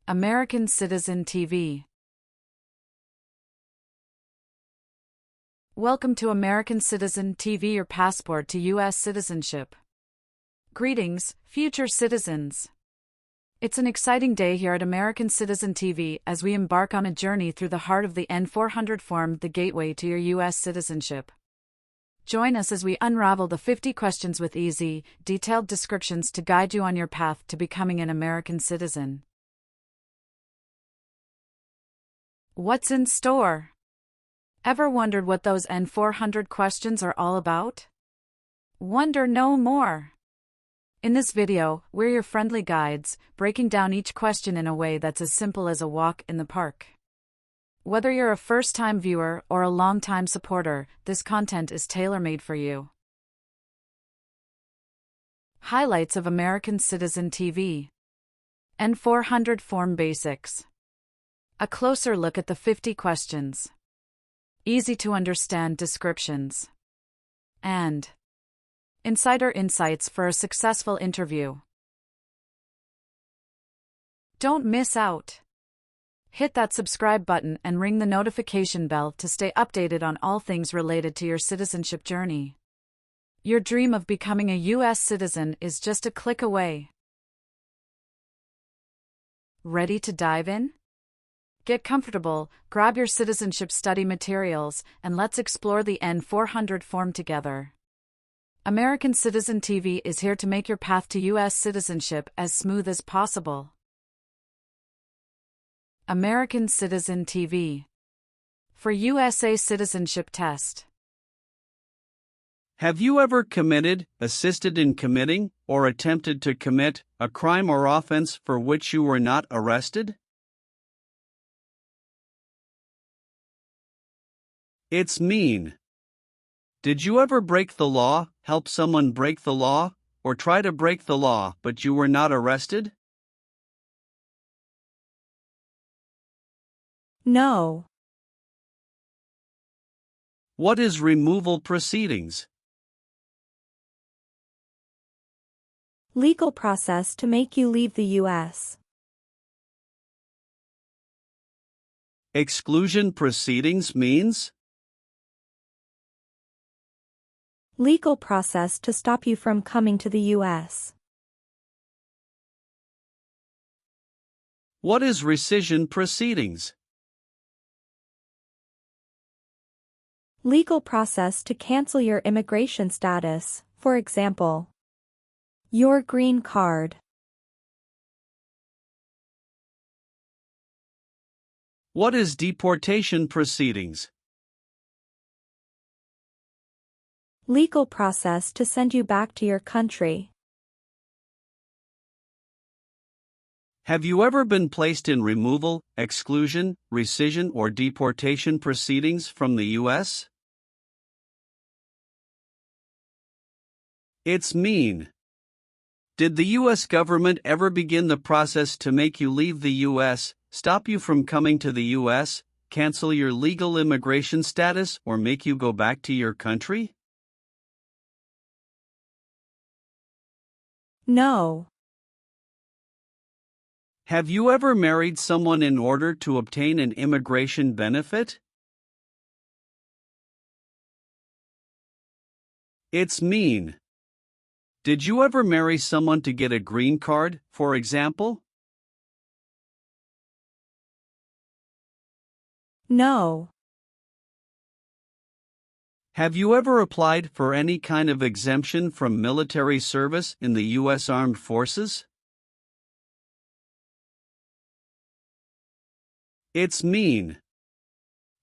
American Citizen TV. Welcome to American Citizen TV, your passport to U.S. citizenship. Greetings, future citizens. It's an exciting day here at American Citizen TV as we embark on a journey through the heart of the N400 form, the gateway to your U.S. citizenship. Join us as we unravel the 50 questions with easy, detailed descriptions to guide you on your path to becoming an American citizen. What's in store? Ever wondered what those N400 questions are all about? Wonder no more. In this video, we're your friendly guides, breaking down each question in a way that's as simple as a walk in the park. Whether you're a first-time viewer or a long-time supporter, this content is tailor-made for you. Highlights of American Citizen TV. N400 Form Basics. A closer look at the 50 questions. Easy-to-understand descriptions. And insider insights for a successful interview. Don't miss out. Hit that subscribe button and ring the notification bell to stay updated on all things related to your citizenship journey. Your dream of becoming a U.S. citizen is just a click away. Ready to dive in? Get comfortable, grab your citizenship study materials, and let's explore the N400 form together. American Citizen TV is here to make your path to U.S. citizenship as smooth as possible. American Citizen TV. For USA Citizenship Test. Have you ever committed, assisted in committing, or attempted to commit a crime or offense for which you were not arrested? It's mean. Did you ever break the law, help someone break the law, or try to break the law but you were not arrested? No. What is removal proceedings? Legal process to make you leave the U.S. Exclusion proceedings means? Legal process to stop you from coming to the U.S. What is rescission proceedings? Legal process to cancel your immigration status, for example, your green card. What is deportation proceedings? Legal process to send you back to your country. Have you ever been placed in removal, exclusion, rescission, or deportation proceedings from the U.S.? It's mean. Did the U.S. government ever begin the process to make you leave the U.S., stop you from coming to the U.S., cancel your legal immigration status, or make you go back to your country? No. Have you ever married someone in order to obtain an immigration benefit? It's mean. Did you ever marry someone to get a green card, for example? No. Have you ever applied for any kind of exemption from military service in the U.S. Armed Forces? It's mean.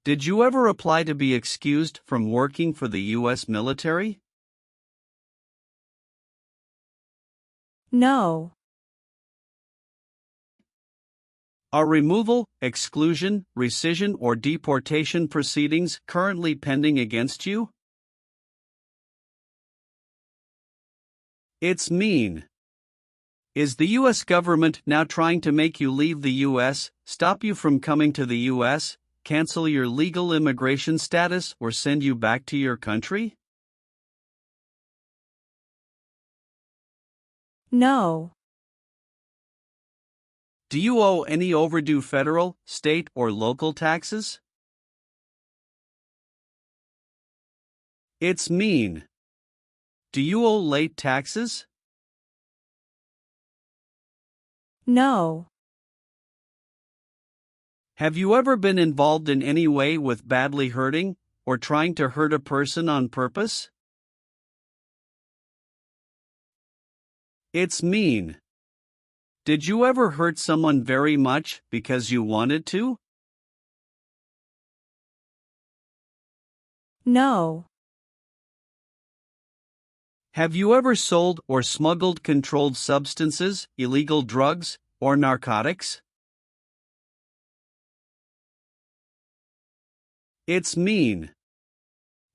Did you ever apply to be excused from working for the U.S. military? No. Are removal, exclusion, rescission, or deportation proceedings currently pending against you? It's mean. Is the U.S. government now trying to make you leave the U.S., stop you from coming to the U.S., cancel your legal immigration status, or send you back to your country? No. Do you owe any overdue federal, state, or local taxes? It's mean. Do you owe late taxes? No. Have you ever been involved in any way with badly hurting or trying to hurt a person on purpose? It's mean. Did you ever hurt someone very much because you wanted to? No. Have you ever sold or smuggled controlled substances, illegal drugs, or narcotics? It's mean.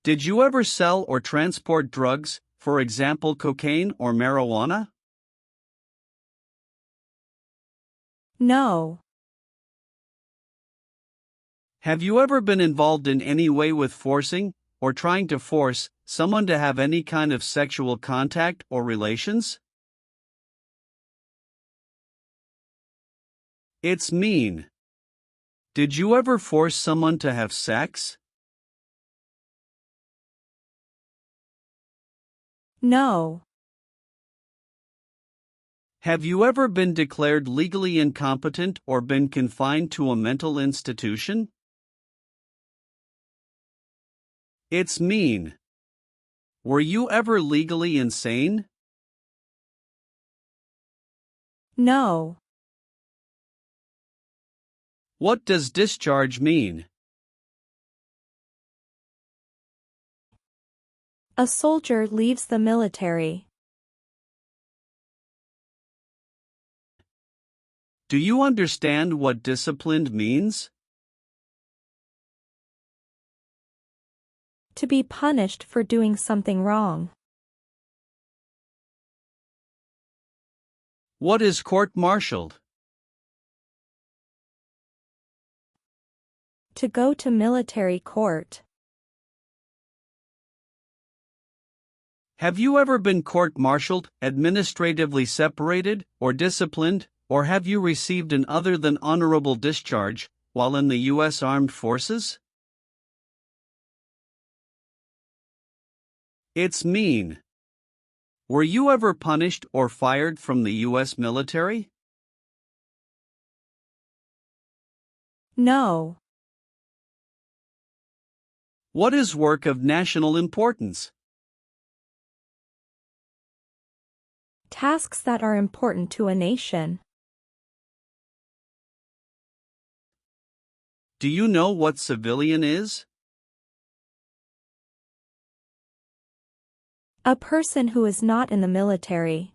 Did you ever sell or transport drugs, for example cocaine or marijuana? No. Have you ever been involved in any way with forcing, or trying to force, someone to have any kind of sexual contact or relations? It's mean. Did you ever force someone to have sex? No. Have you ever been declared legally incompetent or been confined to a mental institution? It's mean. Were you ever legally insane? No. What does discharge mean? A soldier leaves the military. Do you understand what disciplined means? To be punished for doing something wrong. What is court-martialed? To go to military court. Have you ever been court-martialed, administratively separated, or disciplined, or have you received an other than honorable discharge while in the U.S. Armed Forces? It's mean. Were you ever punished or fired from the U.S. military? No. What is work of national importance? Tasks that are important to a nation. Do you know what civilian is? A person who is not in the military.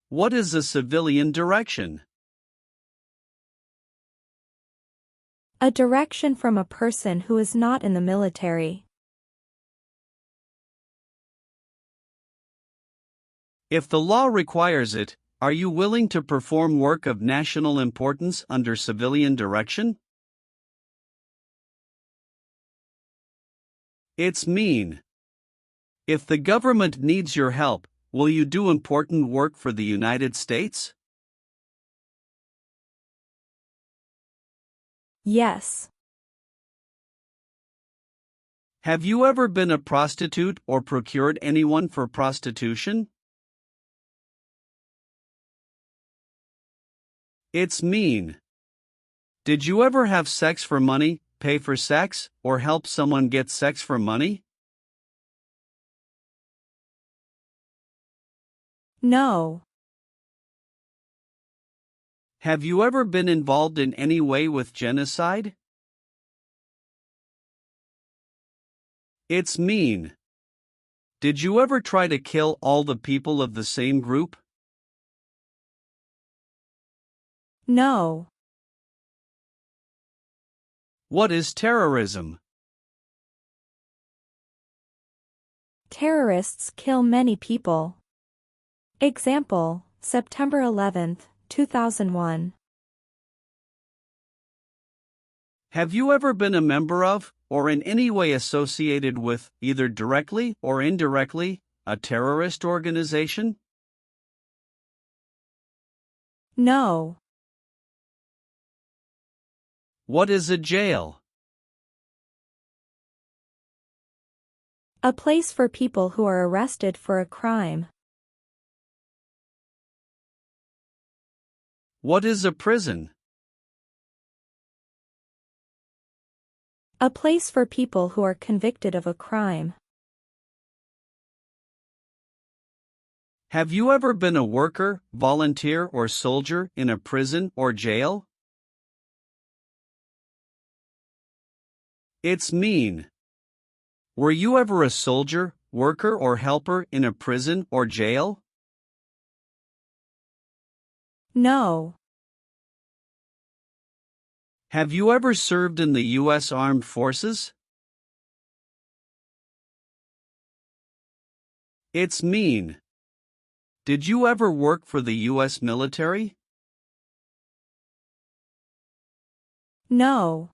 What is a civilian direction? A direction from a person who is not in the military. If the law requires it, are you willing to perform work of national importance under civilian direction? It's mean. If the government needs your help, will you do important work for the United States? Yes. Have you ever been a prostitute or procured anyone for prostitution? It's mean. Did you ever have sex for money, pay for sex, or help someone get sex for money? No. Have you ever been involved in any way with genocide? It's mean. Did you ever try to kill all the people of the same group? No. What is terrorism? Terrorists kill many people. Example, September 11, 2001. Have you ever been a member of, or in any way associated with, either directly or indirectly, a terrorist organization? No. What is a jail? A place for people who are arrested for a crime. What is a prison? A place for people who are convicted of a crime. Have you ever been a worker, volunteer, or soldier in a prison or jail? It's mean. Were you ever a soldier, worker, or helper in a prison or jail? No. Have you ever served in the U.S. Armed Forces? It's mean. Did you ever work for the U.S. military? No.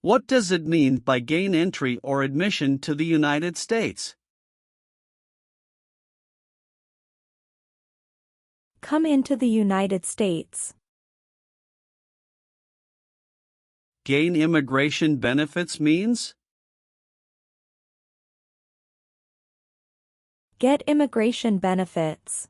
What does it mean by gain entry or admission to the United States? Come into the United States. Gain immigration benefits means? Get immigration benefits.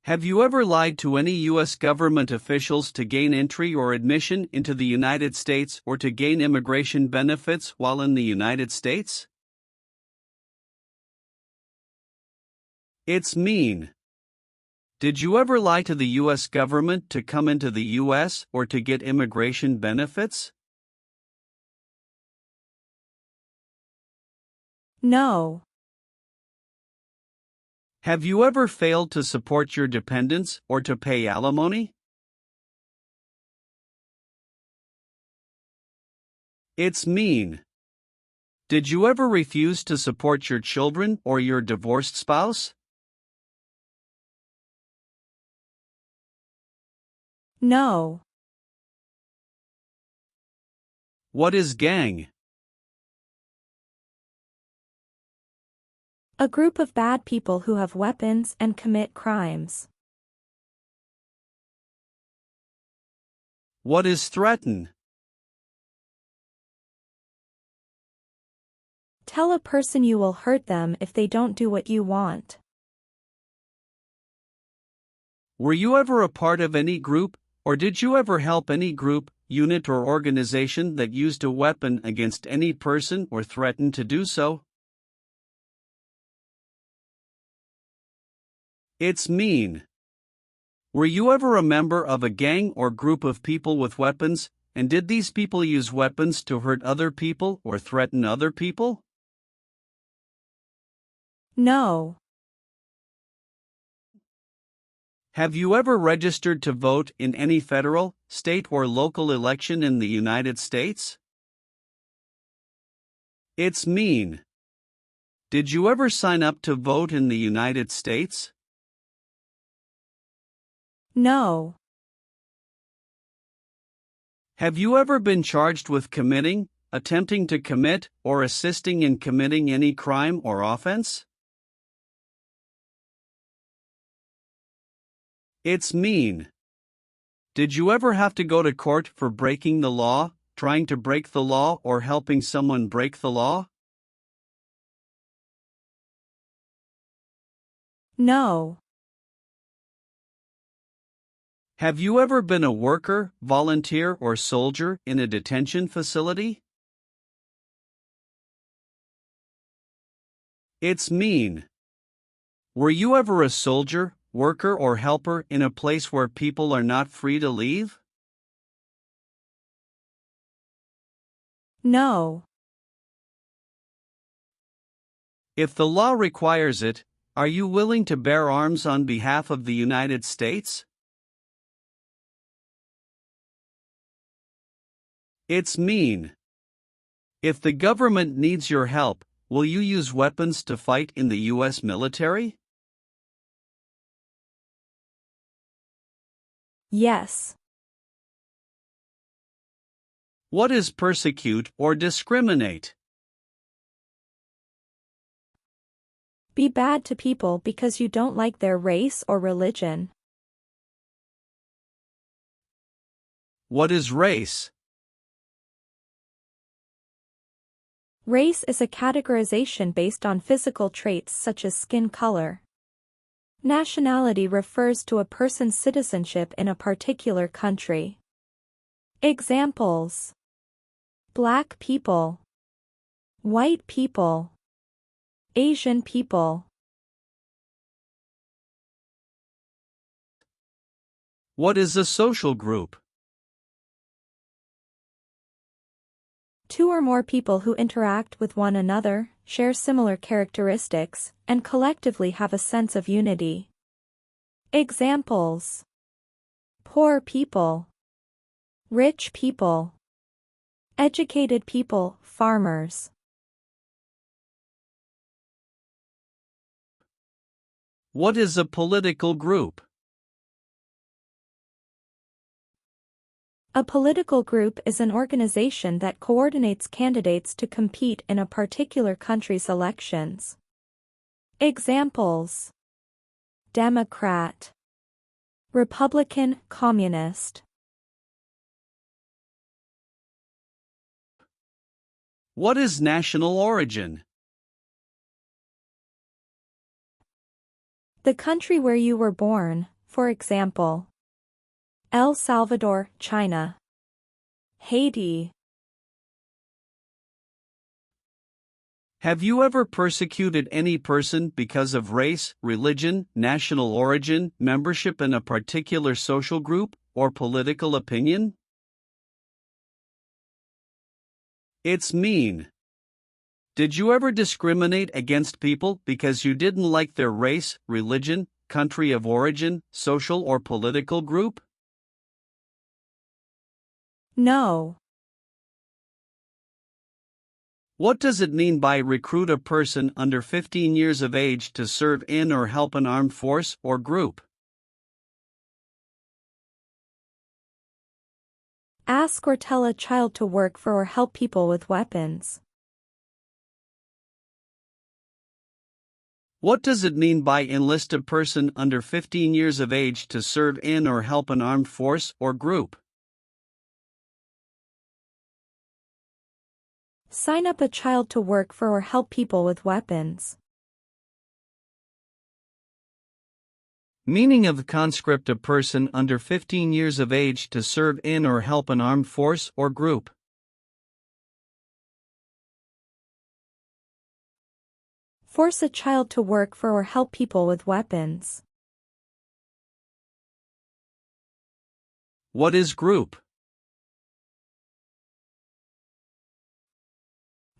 Have you ever lied to any U.S. government officials to gain entry or admission into the United States or to gain immigration benefits while in the United States? It's mean. Did you ever lie to the U.S. government to come into the U.S. or to get immigration benefits? No. Have you ever failed to support your dependents or to pay alimony? It's mean. Did you ever refuse to support your children or your divorced spouse? No. What is gang? A group of bad people who have weapons and commit crimes. What is threaten? Tell a person you will hurt them if they don't do what you want. Were you ever a part of any group, or did you ever help any group, unit, or organization that used a weapon against any person or threatened to do so? It's mean. Were you ever a member of a gang or group of people with weapons, and did these people use weapons to hurt other people or threaten other people? No. Have you ever registered to vote in any federal, state, or local election in the United States? It's mean. Did you ever sign up to vote in the United States? No. Have you ever been charged with committing, attempting to commit, or assisting in committing any crime or offense? It's mean. Did you ever have to go to court for breaking the law, trying to break the law, or helping someone break the law? No. Have you ever been a worker, volunteer, or soldier in a detention facility? It's mean. Were you ever a soldier, worker, or helper in a place where people are not free to leave? No. If the law requires it, are you willing to bear arms on behalf of the United States? It's mean. If the government needs your help, will you use weapons to fight in the U.S. military? Yes. What is persecute or discriminate? Be bad to people because you don't like their race or religion. What is race? Race is a categorization based on physical traits such as skin color. Nationality refers to a person's citizenship in a particular country. Examples: Black people, white people, Asian people. What is a social group? Two or more people who interact with one another, share similar characteristics, and collectively have a sense of unity. Examples: poor people, rich people, educated people, farmers. What is a political group? A political group is an organization that coordinates candidates to compete in a particular country's elections. Examples: Democrat, Republican, Communist. What is national origin? The country where you were born, for example, El Salvador, China, Haiti. Have you ever persecuted any person because of race, religion, national origin, membership in a particular social group, or political opinion? It's mean. Did you ever discriminate against people because you didn't like their race, religion, country of origin, social or political group? No. What does it mean by recruit a person under 15 years of age to serve in or help an armed force or group? Ask or tell a child to work for or help people with weapons. What does it mean by enlist a person under 15 years of age to serve in or help an armed force or group? Sign up a child to work for or help people with weapons. Meaning of conscript: a person under 15 years of age to serve in or help an armed force or group. Force a child to work for or help people with weapons. What is group?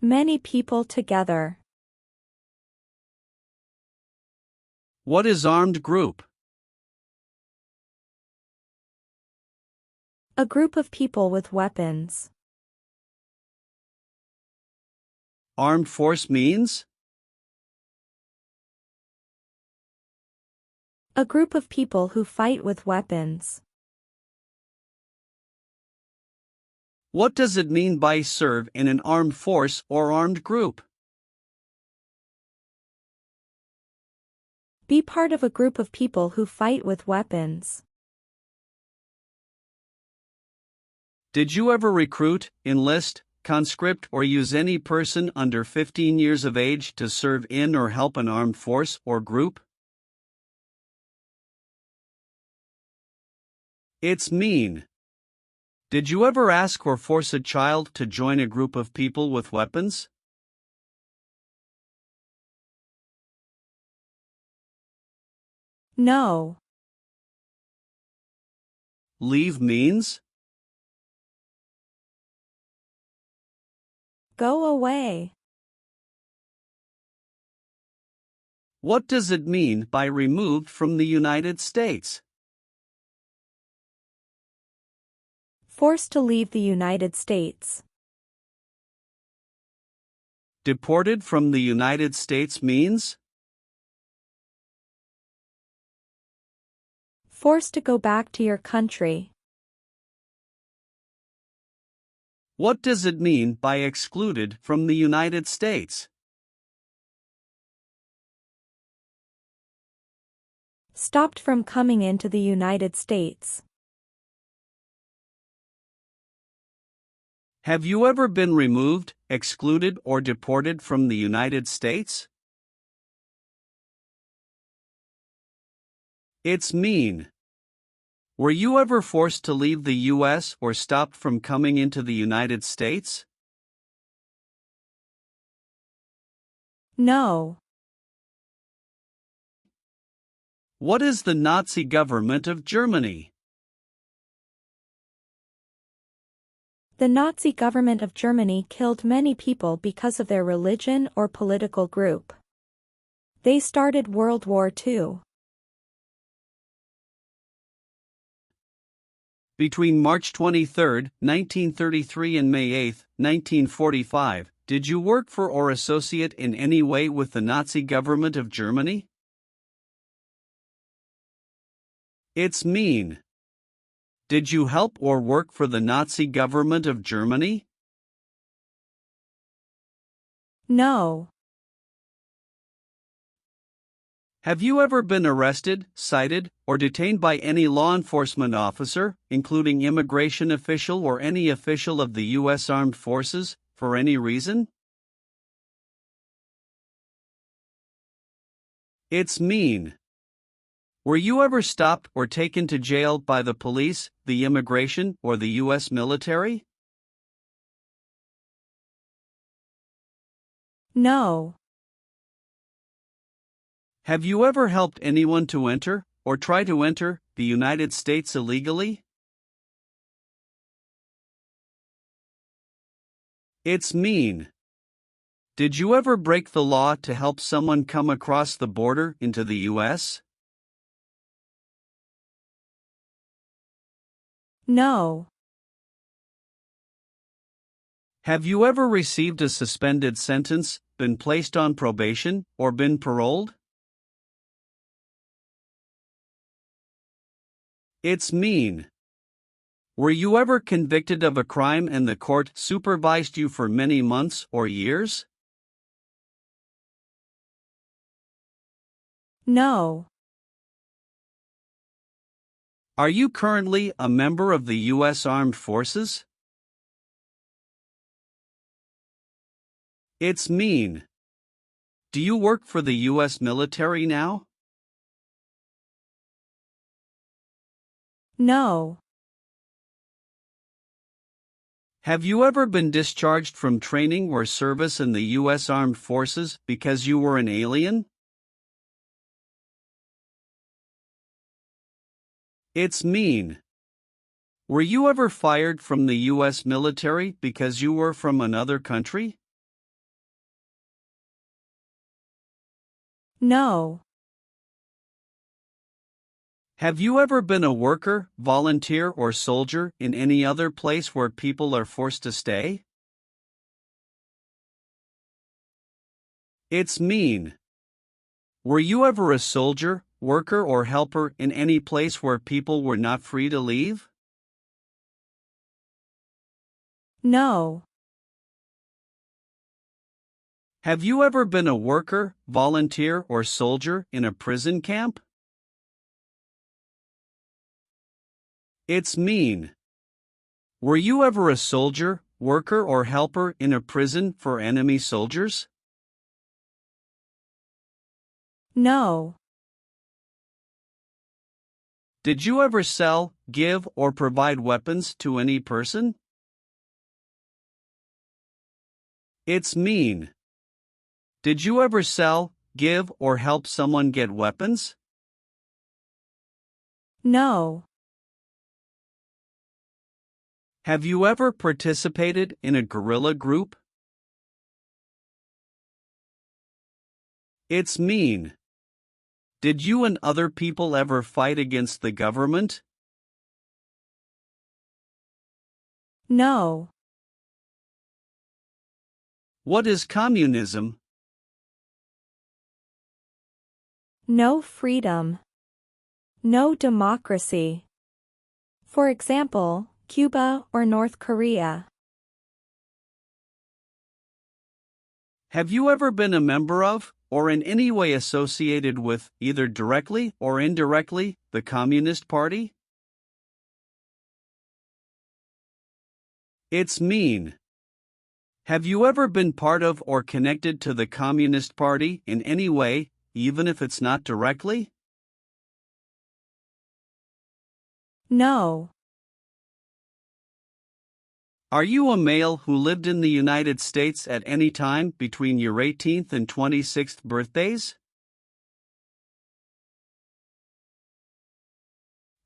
Many people together. What is armed group? A group of people with weapons. Armed force means? A group of people who fight with weapons. What does it mean by serve in an armed force or armed group? Be part of a group of people who fight with weapons. Did you ever recruit, enlist, conscript, or use any person under 15 years of age to serve in or help an armed force or group? It's mean. Did you ever ask or force a child to join a group of people with weapons? No. Leave means? Go away. What does it mean by removed from the United States? Forced to leave the United States. Deported from the United States means? Forced to go back to your country. What does it mean by excluded from the United States? Stopped from coming into the United States. Have you ever been removed, excluded, or deported from the United States? It's mean. Were you ever forced to leave the U.S. or stopped from coming into the United States? No. What is the Nazi government of Germany? The Nazi government of Germany killed many people because of their religion or political group. They started World War II. Between March 23, 1933 and May 8, 1945, did you work for or associate in any way with the Nazi government of Germany? It's mean. Did you help or work for the Nazi government of Germany? No. Have you ever been arrested, cited, or detained by any law enforcement officer, including immigration official or any official of the U.S. Armed Forces, for any reason? It's mean. Were you ever stopped or taken to jail by the police, the immigration, or the U.S. military? No. Have you ever helped anyone to enter, or try to enter, the United States illegally? It's mean. Did you ever break the law to help someone come across the border into the U.S.? No. Have you ever received a suspended sentence, been placed on probation, or been paroled? It's mean. Were you ever convicted of a crime and the court supervised you for many months or years? No. Are you currently a member of the U.S. Armed Forces? It's mean. Do you work for the U.S. military now? No. Have you ever been discharged from training or service in the U.S. Armed Forces because you were an alien? It's mean. Were you ever fired from the U.S. military because you were from another country? No. Have you ever been a worker, volunteer, or soldier in any other place where people are forced to stay? It's mean. Were you ever a soldier, worker, or helper in any place where people were not free to leave? No. Have you ever been a worker, volunteer, or soldier in a prison camp? It's mean. Were you ever a soldier, worker, or helper in a prison for enemy soldiers? No. Did you ever sell, give, or provide weapons to any person? It's mean. Did you ever sell, give, or help someone get weapons? No. Have you ever participated in a guerrilla group? It's mean. Did you and other people ever fight against the government? No. What is communism? No freedom. No democracy. For example, Cuba or North Korea. Have you ever been a member of, or in any way associated with, either directly or indirectly, the Communist Party? It's mean. Have you ever been part of or connected to the Communist Party in any way, even if it's not directly? No. Are you a male who lived in the United States at any time between your 18th and 26th birthdays?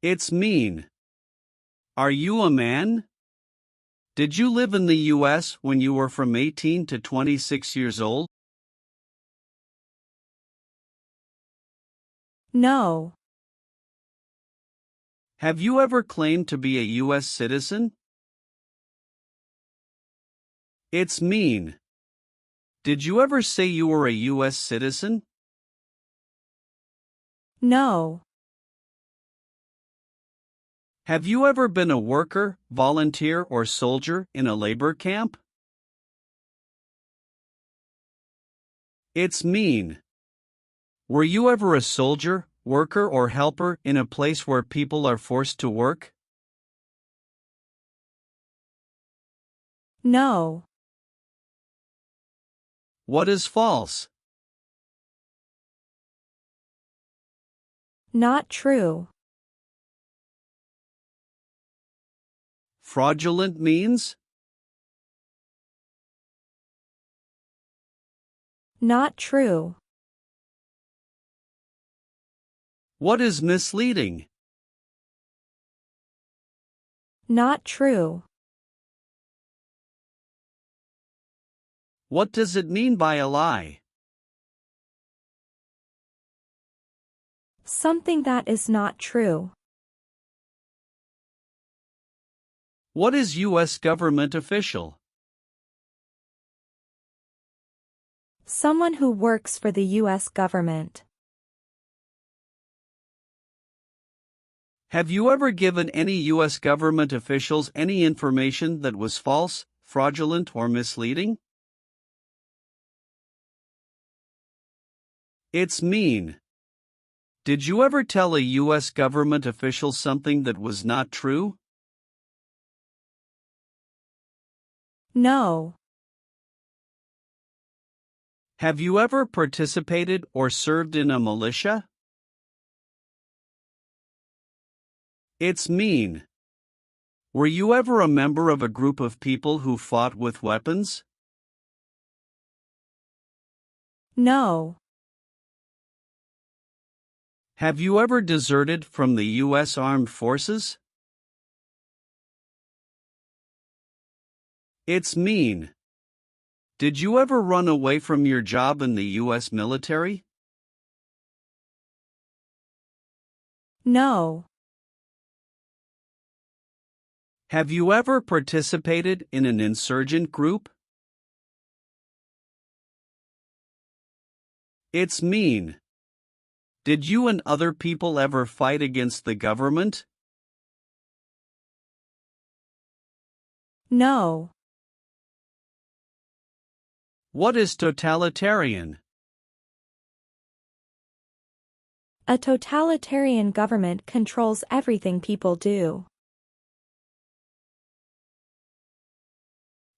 It's mean. Are you a man? Did you live in the U.S. when you were from 18 to 26 years old? No. Have you ever claimed to be a U.S. citizen? It's mean. Did you ever say you were a U.S. citizen? No. Have you ever been a worker, volunteer, or soldier in a labor camp? It's mean. Were you ever a soldier, worker, or helper in a place where people are forced to work? No. What is false? Not true. Fraudulent means? Not true. What is misleading? Not true. What does it mean by a lie? Something that is not true. What is U.S. government official? Someone who works for the U.S. government. Have you ever given any U.S. government officials any information that was false, fraudulent, or misleading? It's mean. Did you ever tell a U.S. government official something that was not true? No. Have you ever participated or served in a militia? It's mean. Were you ever a member of a group of people who fought with weapons? No. Have you ever deserted from the U.S. Armed Forces? It's mean. Did you ever run away from your job in the U.S. military? No. Have you ever participated in an insurgent group? It's mean. Did you and other people ever fight against the government? No. What is totalitarian? A totalitarian government controls everything people do.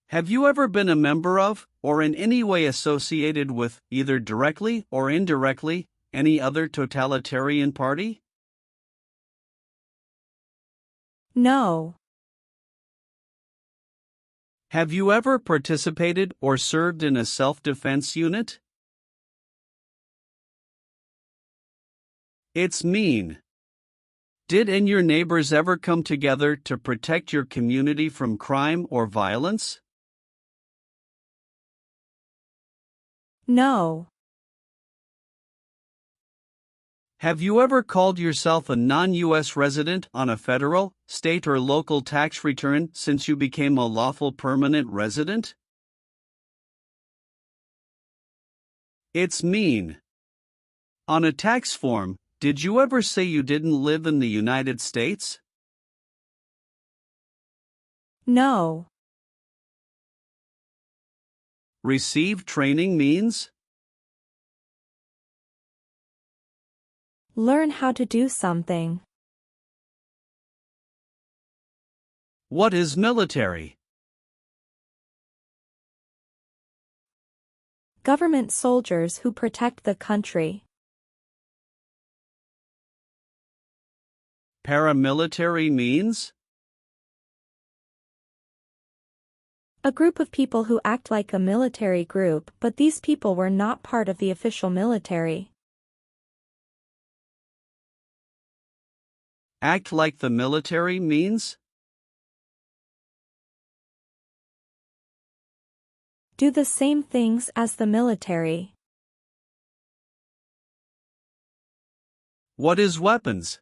Have you ever been a member of, or in any way associated with, either directly or indirectly, any other totalitarian party? No. Have you ever participated or served in a self-defense unit? It's mean. Did and your neighbors ever come together to protect your community from crime or violence? No. Have you ever called yourself a non-U.S. resident on a federal, state, or local tax return since you became a lawful permanent resident? It's mean. On a tax form, did you ever say you didn't live in the United States? No. Receive training means? Learn how to do something. What is military? Government soldiers who protect the country. Paramilitary means? A group of people who act like a military group, but these people were not part of the official military. Act like the military means? Do the same things as the military. What is weapons?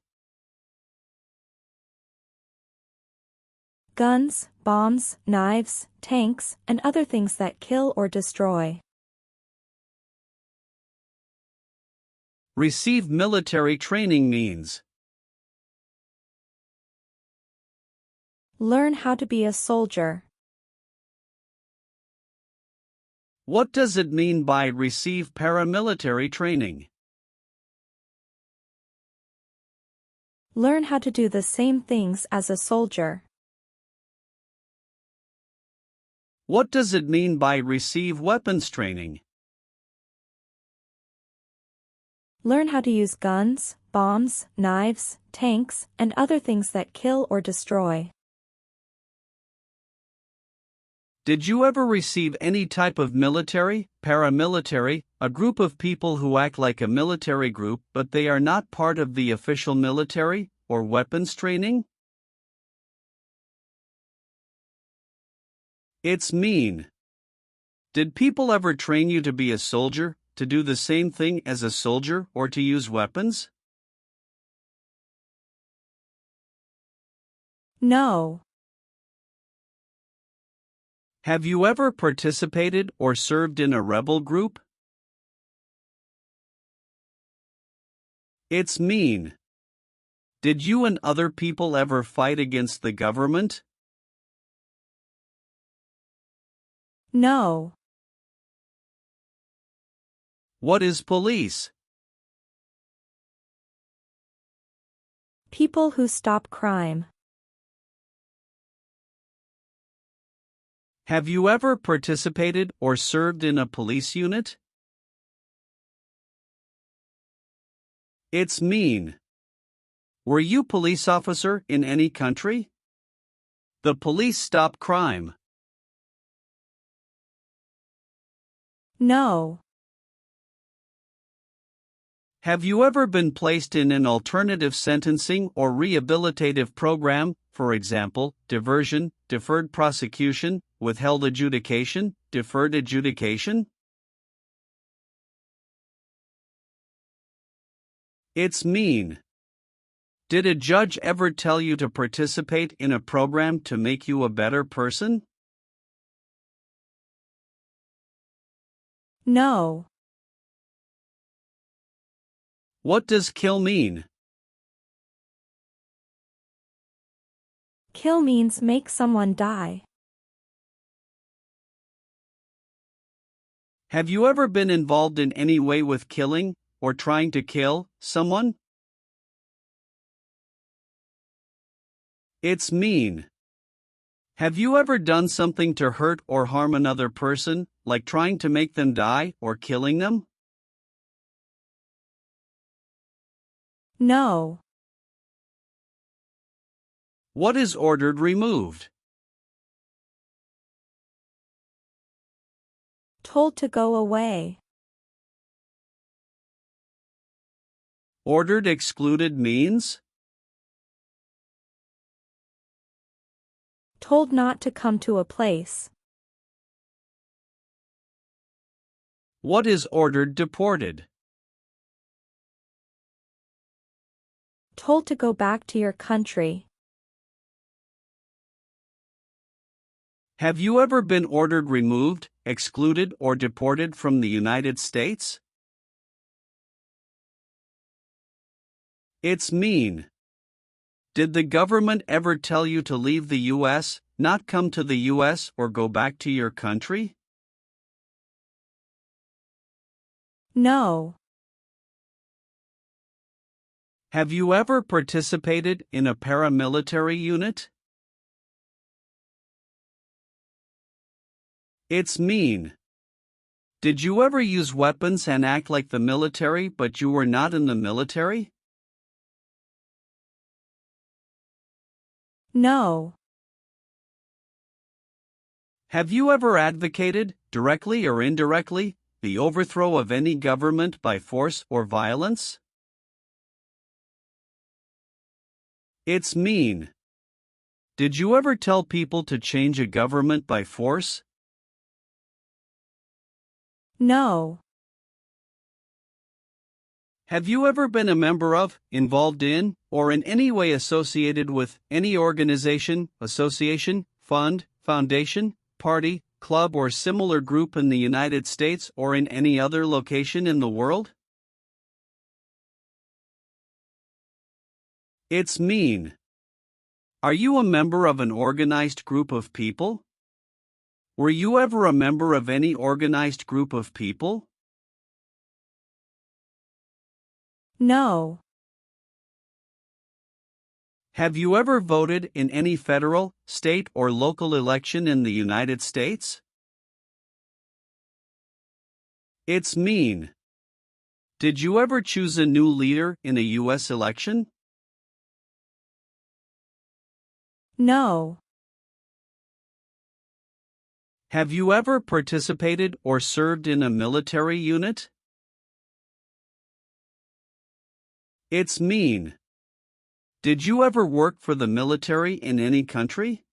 Guns, bombs, knives, tanks, and other things that kill or destroy. Receive military training means? Learn how to be a soldier. What does it mean by receive paramilitary training? Learn how to do the same things as a soldier. What does it mean by receive weapons training? Learn how to use guns, bombs, knives, tanks, and other things that kill or destroy. Did you ever receive any type of military, paramilitary, a group of people who act like a military group but they are not part of the official military, or weapons training? It's mean. Did people ever train you to be a soldier, to do the same thing as a soldier, or to use weapons? No. Have you ever participated or served in a rebel group? It's mean. Did you and other people ever fight against the government? No. What is police? People who stop crime. Have you ever participated or served in a police unit? It's mean. Were you police officer in any country? The police stop crime. No. Have you ever been placed in an alternative sentencing or rehabilitative program, for example, diversion, deferred prosecution, withheld adjudication, deferred adjudication? It's mean. Did a judge ever tell you to participate in a program to make you a better person? No. What does kill mean? Kill means make someone die. Have you ever been involved in any way with killing, or trying to kill, someone? It's mean. Have you ever done something to hurt or harm another person, like trying to make them die or killing them? No. What is ordered removed? Told to go away. Ordered excluded means? Told not to come to a place. What is ordered deported? Told to go back to your country. Have you ever been ordered removed, excluded, or deported from the United States? It's mean. Did the government ever tell you to leave the U.S., not come to the U.S., or go back to your country? No. Have you ever participated in a paramilitary unit? It's mean. Did you ever use weapons and act like the military but you were not in the military? No. Have you ever advocated, directly or indirectly, the overthrow of any government by force or violence? It's mean. Did you ever tell people to change a government by force? No. Have you ever been a member of, involved in, or in any way associated with any organization, association, fund, foundation, party, club, or similar group in the United States or in any other location in the world? It's mean. Are you a member of an organized group of people? Were you ever a member of any organized group of people? No. Have you ever voted in any federal, state, or local election in the United States? It's mean. Did you ever choose a new leader in a U.S. election? No. Have you ever participated or served in a military unit? It's mean. Did you ever work for the military in any country?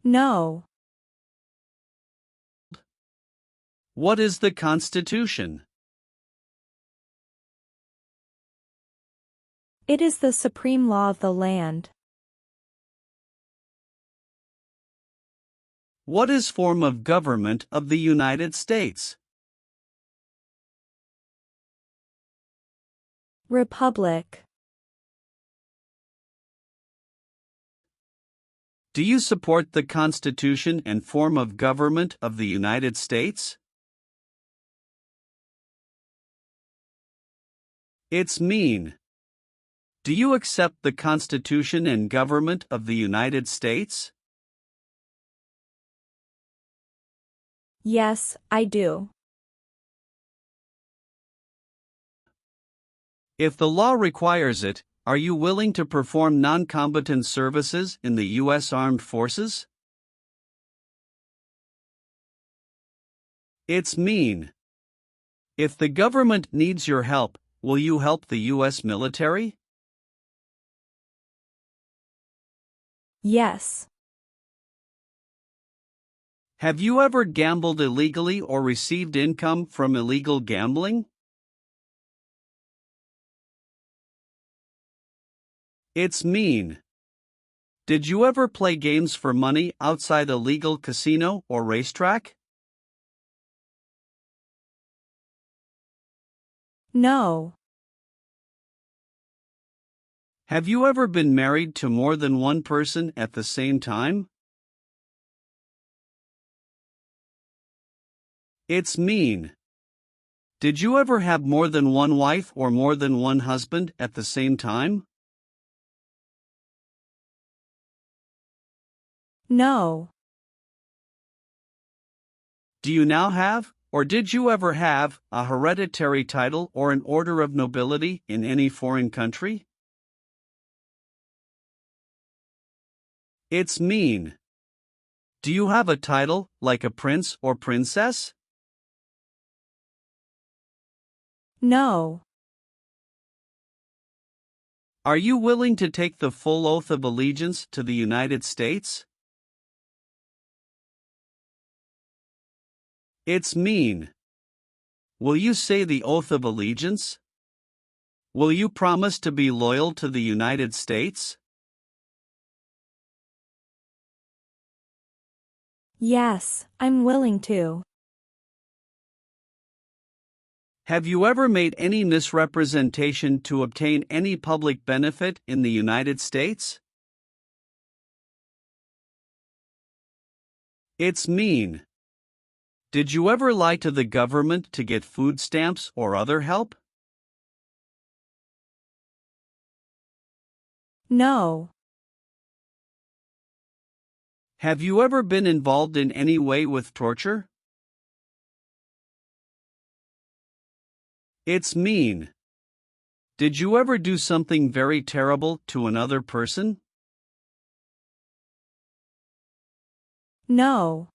No. What is the Constitution? It is the supreme law of the land. What is form of government of the United States? Republic. Do you support the Constitution and form of government of the United States? It's mean. Do you accept the Constitution and government of the United States? Yes, I do. If the law requires it, are you willing to perform non-combatant services in the U.S. Armed Forces? It's mean. If the government needs your help, will you help the U.S. military? Yes. Have you ever gambled illegally or received income from illegal gambling? It's mean. Did you ever play games for money outside a legal casino or racetrack? No. Have you ever been married to more than one person at the same time? It's mean. Did you ever have more than one wife or more than one husband at the same time? No. Do you now have, or did you ever have, a hereditary title or an order of nobility in any foreign country? It's mean. Do you have a title, like a prince or princess? No. Are you willing to take the full oath of allegiance to the United States? It's mean. Will you say the oath of allegiance? Will you promise to be loyal to the United States? Yes, I'm willing to. Have you ever made any misrepresentation to obtain any public benefit in the United States? It's mean. Did you ever lie to the government to get food stamps or other help? No. Have you ever been involved in any way with torture? It's mean. Did you ever do something very terrible to another person? No.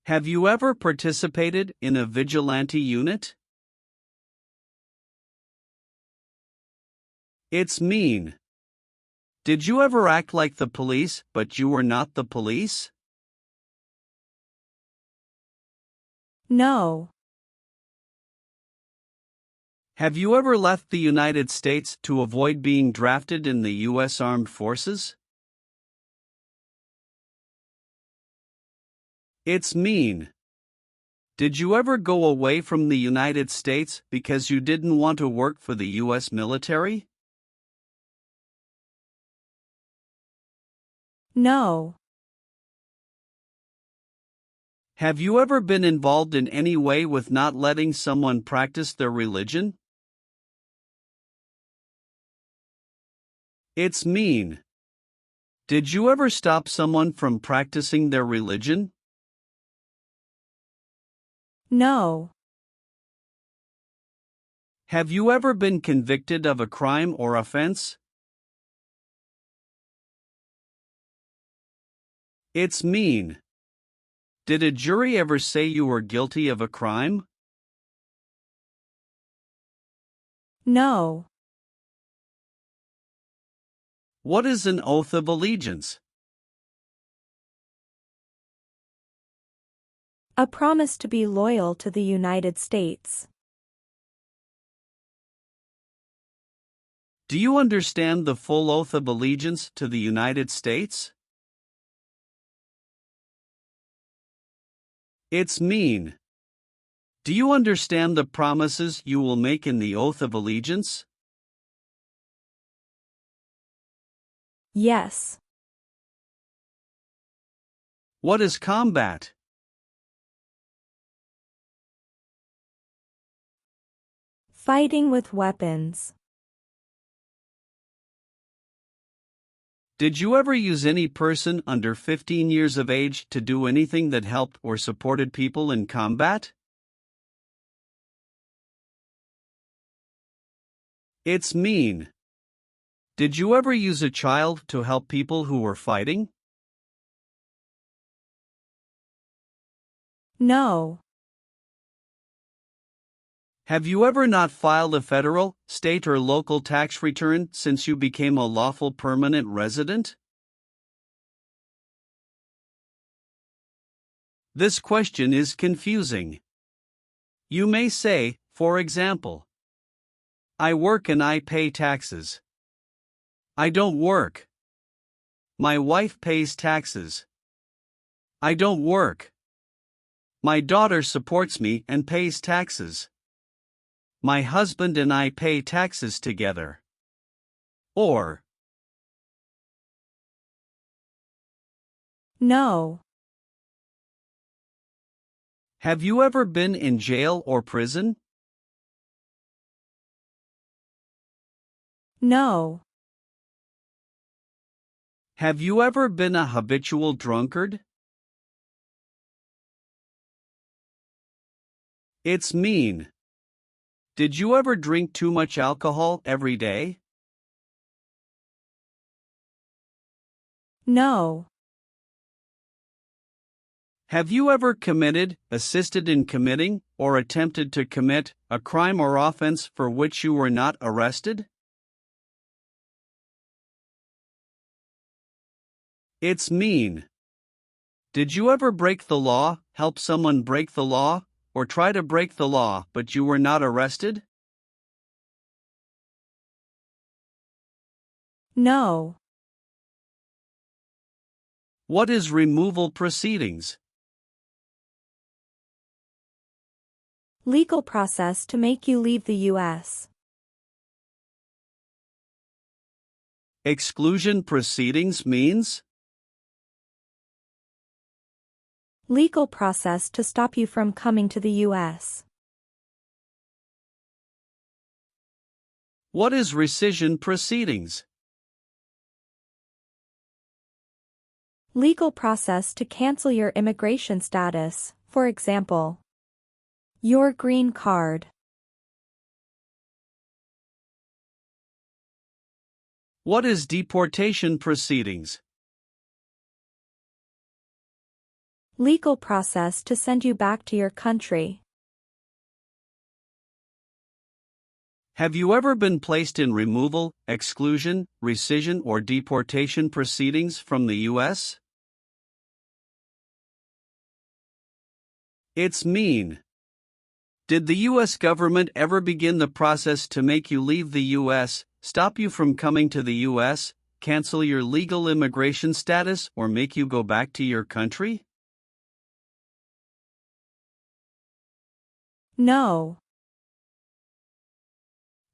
Have you ever participated in a vigilante unit? It's mean. Did you ever act like the police, but you were not the police? No. Have you ever left the United States to avoid being drafted in the U.S. Armed Forces? It's mean. Did you ever go away from the United States because you didn't want to work for the U.S. military? No. Have you ever been involved in any way with not letting someone practice their religion? It's mean. Did you ever stop someone from practicing their religion? No. Have you ever been convicted of a crime or offense? It's mean. Did a jury ever say you were guilty of a crime? No. What is an oath of allegiance? A promise to be loyal to the United States. Do you understand the full oath of allegiance to the United States? It's mean. Do you understand the promises you will make in the oath of allegiance? Yes. What is combat? Fighting with weapons. Did you ever use any person under 15 years of age to do anything that helped or supported people in combat? It's mean. Did you ever use a child to help people who were fighting? No. Have you ever not filed a federal, state, or local tax return since you became a lawful permanent resident? This question is confusing. You may say, for example, I work and I pay taxes. I don't work. My wife pays taxes. I don't work. My daughter supports me and pays taxes. My husband and I pay taxes together. Or, No. have you ever been in jail or prison? No. Have you ever been a habitual drunkard? It's mean. Did you ever drink too much alcohol every day? No. Have you ever committed, assisted in committing, or attempted to commit a crime or offense for which you were not arrested? It's mean. Did you ever break the law, help someone break the law, or try to break the law but you were not arrested? No. What is removal proceedings? Legal process to make you leave the U.S. Exclusion proceedings means? Legal process to stop you from coming to the U.S. What is rescission proceedings? Legal process to cancel your immigration status, for example, your green card. What is deportation proceedings? Legal process to send you back to your country. Have you ever been placed in removal, exclusion, rescission, or deportation proceedings from the U.S.? It's mean. Did the U.S. government ever begin the process to make you leave the U.S., stop you from coming to the U.S., cancel your legal immigration status, or make you go back to your country? No.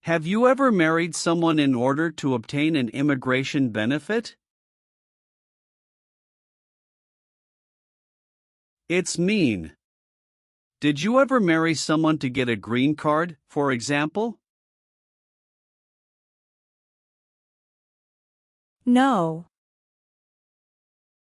Have you ever married someone in order to obtain an immigration benefit? It's mean. Did you ever marry someone to get a green card, for example? No.